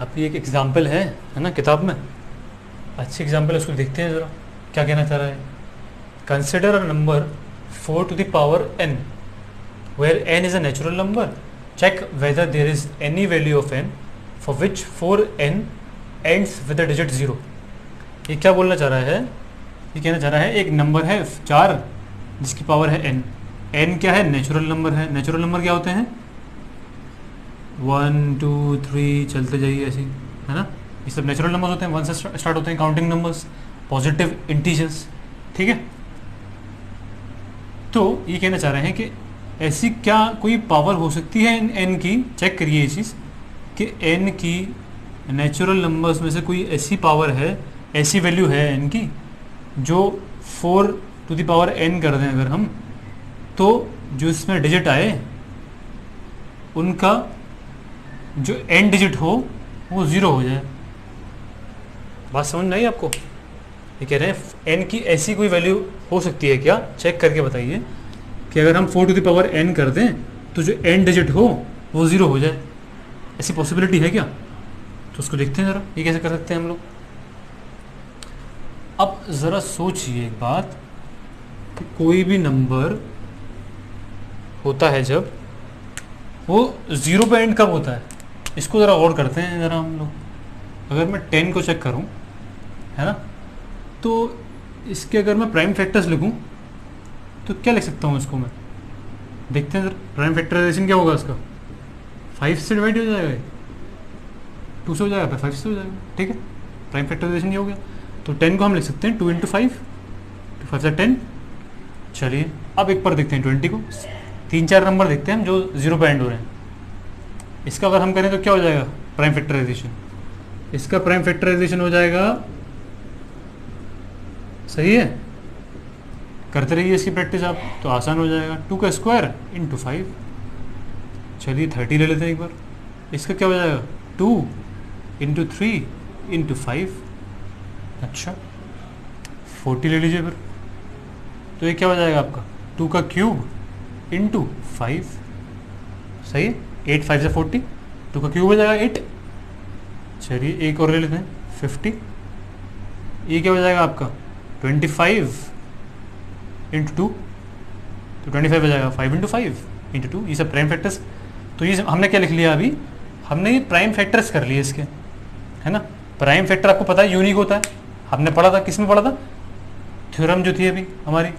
अभी एक एग्जाम्पल है ना किताब में, अच्छी एग्जाम्पल है, उसको देखते हैं ज़रा क्या कहना चाह रहा है। Consider a number 4 to the power n where n is a natural number. Check whether there is any value of n for which 4n ends with the digit 0. ये क्या बोलना चाह रहा है? ये कहना चाह रहा है एक नंबर है 4 जिसकी पावर है n. n क्या है? नेचुरल नंबर है. नेचुरल नंबर क्या होते हैं? 1 2 3 चलते जाइए ऐसे, है ना. ये सब नेचुरल नंबर्स होते हैं, 1 से स्टार्ट होते हैं काउंटिंग नंबर्स, पॉजिटिव इंटीजर्स. ठीक है. तो ये कहना चाह रहे हैं कि ऐसी क्या कोई पावर हो सकती है n की. चेक करिए ये चीज़ कि n की नेचुरल नंबर्स में से कोई ऐसी पावर है, ऐसी वैल्यू है n की जो 4 to the power n कर दें अगर हम, तो जो इसमें डिजिट आए उनका जो n डिजिट हो वो 0 हो जाए. बात समझ में आई आपको? ये कह रहे हैं n की ऐसी कोई वैल्यू हो सकती है क्या, चेक करके बताइए कि अगर हम 4 to the power n कर दें तो जो n डिजिट हो वो 0 हो जाए. ऐसी पॉसिबिलिटी है क्या? तो उसको देखते हैं ज़रा, ये कैसे कर सकते हैं हम लोग. अब ज़रा सोचिए एक बात कि कोई भी नंबर होता है जब वो 0 पे एंड कब होता है, इसको ज़रा गौर करते हैं ज़रा हम लोग. अगर मैं 10 को चेक करूं, है ना, तो इसके अगर मैं प्राइम फैक्टर्स लिखूं तो क्या लिख सकता हूं इसको मैं. देखते हैं ज़रा प्राइम फैक्टराइजेशन क्या होगा इसका. 5 से डिवाइड हो जाएगा, 2 से हो जाएगा, 5 से हो जाएगा. ठीक है, प्राइम फैक्टराइजेशन ये हो गया. तो 10 को हम लिख सकते हैं 2 × 5, 2 5 से 10. चलिए अब एक पर देखते हैं 20 को. 3-4 नंबर देखते हैं हम जो 0 पे एंड हो रहे हैं. इसका अगर हम करें तो क्या हो जाएगा प्राइम फैक्टराइजेशन. इसका प्राइम फैक्टराइजेशन हो जाएगा, सही है, करते रहिए इसकी प्रैक्टिस आप, तो आसान हो जाएगा. 2 का स्क्वायर × 5. चलिए 30 ले लेते हैं एक बार. इसका क्या हो जाएगा 2 × 3 × 5. अच्छा 40 ले लीजिए फिर. तो ये क्या हो जाएगा आपका 2 का क्यूब × 5. सही है, 8 5 से 40, 2 का क्यूब हो जाएगा 8. चलिए एक और ले लेते हैं 50. ये क्या हो जाएगा आपका 25 × 2, तो 25 हो जाएगा 5 × 5 × 2. ये सब प्राइम फैक्टर्स. तो ये हमने क्या लिख लिया अभी, हमने ये प्राइम फैक्टर्स कर लिए इसके, है ना. प्राइम फैक्टर आपको पता है यूनिक होता है, हमने पढ़ा था, किस में पढ़ा था, थ्योरम जो थी अभी हमारी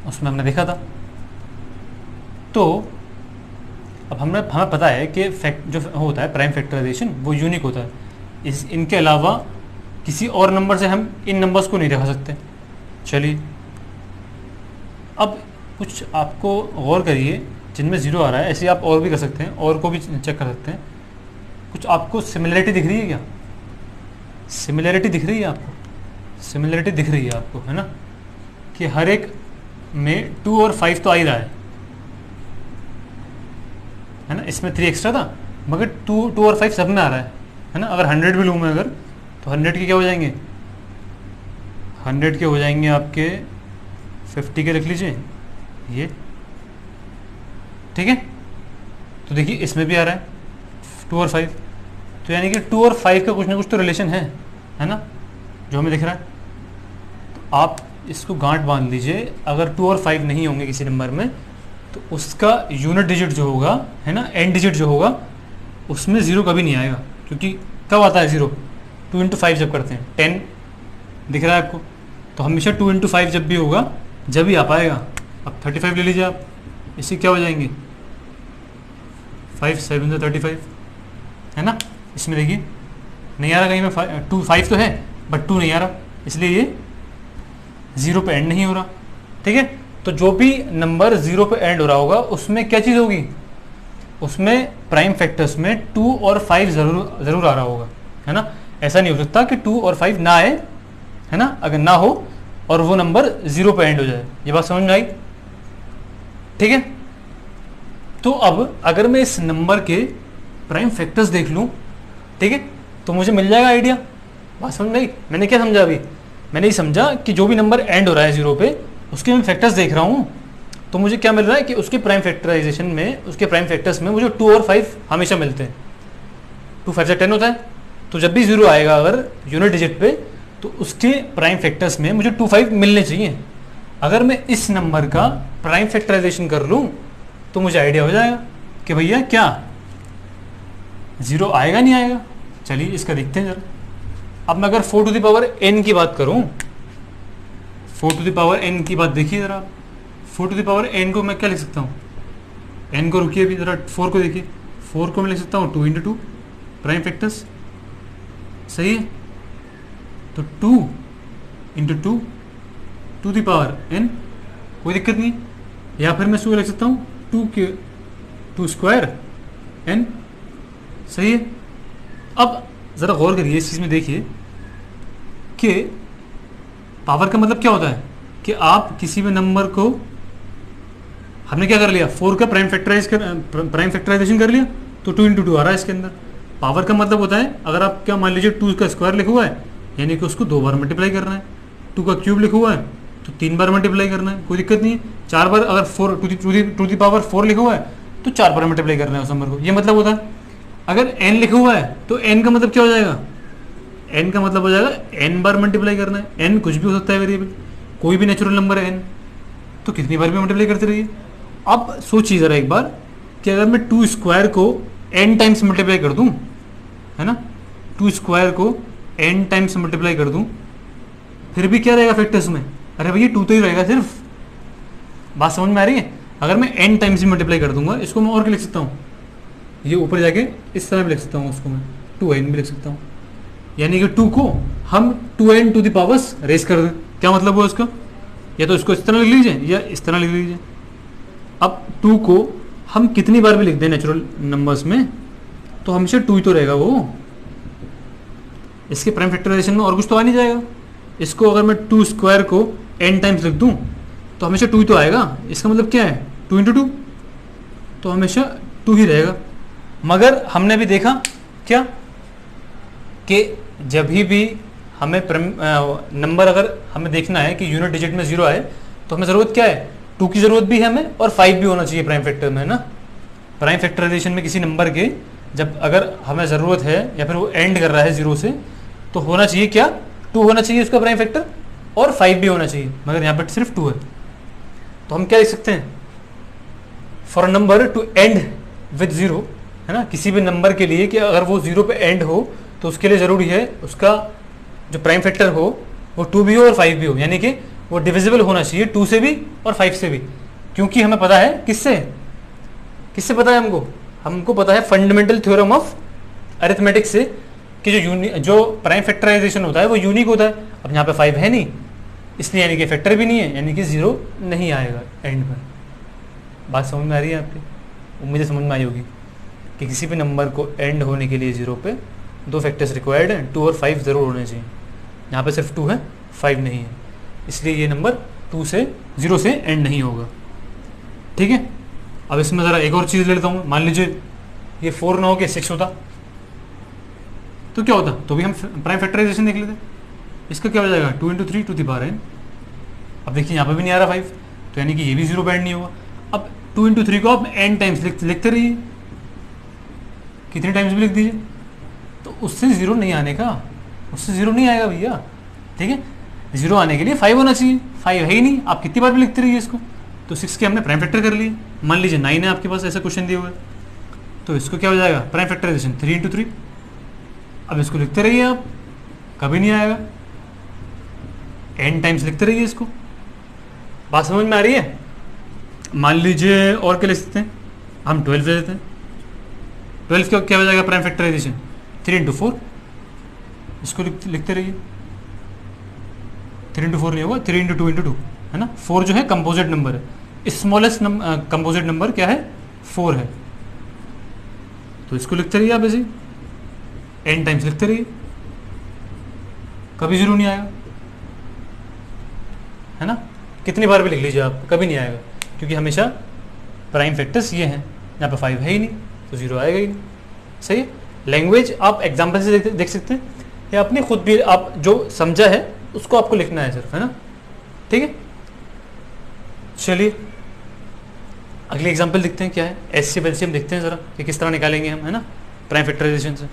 उसमें हमने देखा था. तो अब हमें पता है कि जो होता है प्राइम फैक्टराइजेशन वो यूनिक होता है. इनके अलावा किसी और नंबर से हम इन नंबर्स को नहीं दिखा सकते. चलिए अब कुछ आपको गौर करिए जिनमें 0 आ रहा है, ऐसे आप और भी कर सकते हैं, और को भी चेक कर सकते हैं. कुछ आपको सिमिलरिटी दिख रही है क्या? सिमिलरिटी दिख रही है आपको? सिमिलरिटी दिख रही है आपको, है ना, कि हर एक में 2 और 5 तो आ ही रहा है ना. इसमें 3 एक्स्ट्रा था मगर 2 और 5 सब में आ रहा है ना. अगर 100 भी लूँ मैं अगर, तो 100 के क्या हो जाएंगे, 100 के हो जाएंगे आपके 50 के रख लीजिए ये. ठीक है, तो देखिए इसमें भी आ रहा है 2 और 5, तो यानी कि 2 और 5 का कुछ ना कुछ तो रिलेशन है ना, जो हमें दिख रहा है. तो आप इसको गांठ बांध लीजिए, अगर 2 और 5 नहीं होंगे किसी नंबर में तो उसका यूनिट डिजिट जो होगा, है ना, एंड डिजिट जो होगा उसमें 0 कभी नहीं आएगा. क्योंकि कब आता है 0? 2 × 5 जब करते हैं. 10 दिख रहा है आपको, तो हमेशा 2 × 5 जब भी होगा जब ही आ पाएगा. अब 35 ले लीजिए आप, इससे क्या हो जाएंगे 5 7 से 35, है ना. इसमें देखिए नहीं आ रहा कहीं में 2 5 तो है बट 2 नहीं आ रहा, इसलिए ये 0 पे एंड नहीं हो रहा. ठीक है, तो जो भी नंबर 0 पे एंड हो रहा होगा उसमें क्या चीज़ होगी, उसमें प्राइम फैक्टर्स में 2 और 5 ज़रूर आ रहा होगा, है ना. ऐसा नहीं हो सकता कि 2 और 5 ना आए, है ना. अगर ना हो और वो नंबर 0 पे एंड हो जाए. ये बात समझ में आई? ठीक है, तो अब अगर मैं इस नंबर के प्राइम फैक्टर्स देख लूँ, ठीक है, तो मुझे मिल जाएगा आइडिया. बात समझ में आई? मैंने क्या समझा अभी, मैंने ये समझा कि जो भी नंबर एंड हो रहा है 0 पे उसके मैं फैक्टर्स देख रहा हूँ, तो मुझे क्या मिल रहा है कि उसके प्राइम फैक्टराइजेशन में, उसके प्राइम फैक्टर्स में मुझे 2 और 5 हमेशा मिलते हैं. 2 5 से 10 होता है, तो जब भी 0 आएगा अगर यूनिट डिजिट पे, तो उसके प्राइम फैक्टर्स में मुझे 2 5 मिलने चाहिए। अगर मैं इस नंबर का प्राइम फैक्टराइजेशन कर लूँ तो मुझे आइडिया हो जाएगा कि भैया क्या 0 आएगा नहीं आएगा। चलिए इसका देखते हैं जरा। अब मैं अगर 4 टू द पावर n की बात करूं, 4 टू द पावर n की बात देखिए जरा। 4 टू द पावर n को मैं क्या लिख सकता हूँ, n को रुकिए अभी जरा, 4 को देखिए। 4 को मैं लिख सकता हूँ 2 इंटू 2 प्राइम फैक्टर्स, सही है। तो 2 into 2 to the power n, कोई दिक्कत नहीं। या फिर मैं इसको लिख सकता हूँ 2 स्क्वायर n, सही है। अब ज़रा गौर करिए इस चीज़ में, देखिए कि पावर का मतलब क्या होता है कि आप किसी भी नंबर को, हमने क्या कर लिया 4 का प्राइम फैक्टराइजेशन कर लिया, तो 2 इंटू 2 आ रहा है इसके अंदर। पावर का मतलब होता है अगर आप क्या मान लीजिए 2 का स्क्वायर लिखा हुआ है, यानी कि उसको 2 बार मल्टीप्लाई करना है। 2 का क्यूब लिखा हुआ है तो 3 बार मल्टीप्लाई करना है, कोई दिक्कत नहीं है। 4 बार, अगर 4 टू दी पावर 4 लिखा हुआ है तो 4 बार मल्टीप्लाई करना है उस नंबर को, ये मतलब होता है। अगर n लिखा हुआ है तो n का मतलब क्या हो जाएगा, n का मतलब हो जाएगा n बार मल्टीप्लाई करना है। n कुछ भी हो सकता है वेरिएबल, कोई भी नेचुरल नंबर है n, तो कितनी बार भी मल्टीप्लाई करते रहिए। अब सोचिए ज़रा एक बार कि अगर मैं 2 स्क्वायर को n टाइम्स मल्टीप्लाई कर दूं, है ना, 2 स्क्वायर को n टाइम्स मल्टीप्लाई कर दूं, फिर भी क्या रहेगा फैक्टर्स में, अरे भैया 2 तो ही रहेगा सिर्फ। बात समझ में आ रही है। अगर मैं n टाइम्स भी मल्टीप्लाई कर दूंगा, इसको मैं और क्या लिख सकता हूँ, ये ऊपर जाके इस तरह भी लिख सकता हूँ, उसको मैं 2n भी लिख सकता हूँ। यानी कि 2 को हम 2n to the powers race कर दें। क्या मतलब हुआ उसका, या तो इसको इस तरह लिख लीजिए या इस तरह लिख लीजिए। अब 2 को हम कितनी बार भी लिख दें नेचुरल नंबर्स में तो हमेशा 2 ही तो रहेगा वो, इसके प्राइम फैक्टराइजेशन में और कुछ तो आ नहीं जाएगा। इसको अगर मैं 2 स्क्वायर को n टाइम्स लिख दूं तो हमेशा 2 ही तो आएगा। इसका मतलब क्या है 2 इंटू 2, तो हमेशा 2 ही रहेगा। मगर हमने भी देखा क्या कि जब भी हमें नंबर अगर हमें देखना है कि यूनिट डिजिट में 0 आए तो हमें ज़रूरत क्या है, 2 की ज़रूरत भी है हमें और 5 भी होना चाहिए प्राइम फैक्टर में, है ना। प्राइम फैक्टराइजेशन में किसी नंबर के जब अगर हमें ज़रूरत है या फिर वो एंड कर रहा है 0 से, तो होना चाहिए क्या, 2 होना चाहिए उसका प्राइम फैक्टर और 5 भी होना चाहिए, मगर यहाँ पर सिर्फ 2 है। तो हम क्या लिख सकते हैं, for number two and with 0, है ना, किसी भी नंबर के लिए कि अगर वो 0 पे एंड हो तो उसके लिए ज़रूरी है उसका जो प्राइम फैक्टर हो वो 2 भी हो और 5 भी हो, यानी कि वो डिविजिबल होना चाहिए 2 से भी और 5 से भी। क्योंकि हमें पता है किससे पता है हमको पता है फंडामेंटल थ्योरम ऑफ अरिथमेटिक से कि जो प्राइम फैक्टराइजेशन होता है वो यूनिक होता है। अब यहाँ पे 5 है नहीं, इसलिए यानी कि फैक्टर भी नहीं है, यानी कि 0 नहीं आएगा एंड में। बात समझ में आ रही है आपकी, उम्मीद समझ में आई होगी कि किसी भी नंबर को एंड होने के लिए 0 पे 2 फैक्टर्स रिक्वायर्ड हैं, 2 और 5 ज़रूर होने चाहिए। यहाँ पे सिर्फ 2 है, 5 नहीं है, इसलिए ये नंबर 0 से एंड नहीं होगा। ठीक है। अब इसमें ज़रा एक और चीज़ ले लेता हूँ। मान लीजिए ये 4 ना हो के 6 होता तो क्या होता, तो भी हम प्राइम फैक्टराइजेशन देख लेते। इसका क्या हो जाएगा 2 into 3 to the power n। अब देखिए यहाँ पे भी नहीं आ रहा 5, तो यानी कि ये भी 0 पे एंड नहीं होगा। अब 2 इंटू 3 को आप n टाइम्स लिखते रहिए, कितने टाइम्स भी लिख दीजिए, तो उससे 0 नहीं आने का, उससे 0 नहीं आएगा भैया। ठीक है, 0 आने के लिए 5 होना चाहिए, 5 है ही नहीं, आप कितनी बार भी लिखते रहिए इसको। तो 6 के हमने प्राइम फैक्टर कर लिए। मान लीजिए 9 है आपके पास, ऐसा क्वेश्चन दिए हुए, तो इसको क्या हो जाएगा प्राइम फैक्टराइजेशन 3 इंटू 3। अब इसको लिखते रहिए आप, कभी नहीं आएगा, n टाइम्स लिखते रहिए इसको। बात समझ में आ रही है। मान लीजिए और क्या लिख सकते हैं, हम 12 ले लेते हैं। 12 का क्या हो जाएगा प्राइम फैक्टराइजेशन 3 इंटू 4, इसको लिखते रहिए। 3 इंटू 4 नहीं होगा, 3 इंटू 2 इंटू 2, है ना। 4 जो है कंपोजिट नंबर है, स्मॉलेस्ट कंपोजिट नंबर क्या है 4 है, तो इसको लिखते रहिए आप ऐसे n टाइम्स लिखते रहिए, कभी 0 नहीं आएगा, है ना। कितनी बार भी लिख लीजिए आप, कभी नहीं आएगा, क्योंकि हमेशा प्राइम फैक्टर्स ये हैं। यहाँ पे 5 है ही नहीं तो 0 आएगा ही नहीं। सही है। लैंग्वेज आप एग्जाम्पल से देख सकते हैं या अपनी खुद भी आप जो समझा है उसको आपको लिखना है सिर्फ, है ना। ठीक है, चलिए अगली एग्जाम्पल देखते हैं क्या है। एचसीएफ एलसीएम देखते हैं ज़रा कि किस तरह निकालेंगे हम, है ना, प्राइम फैक्टराइजेशन से।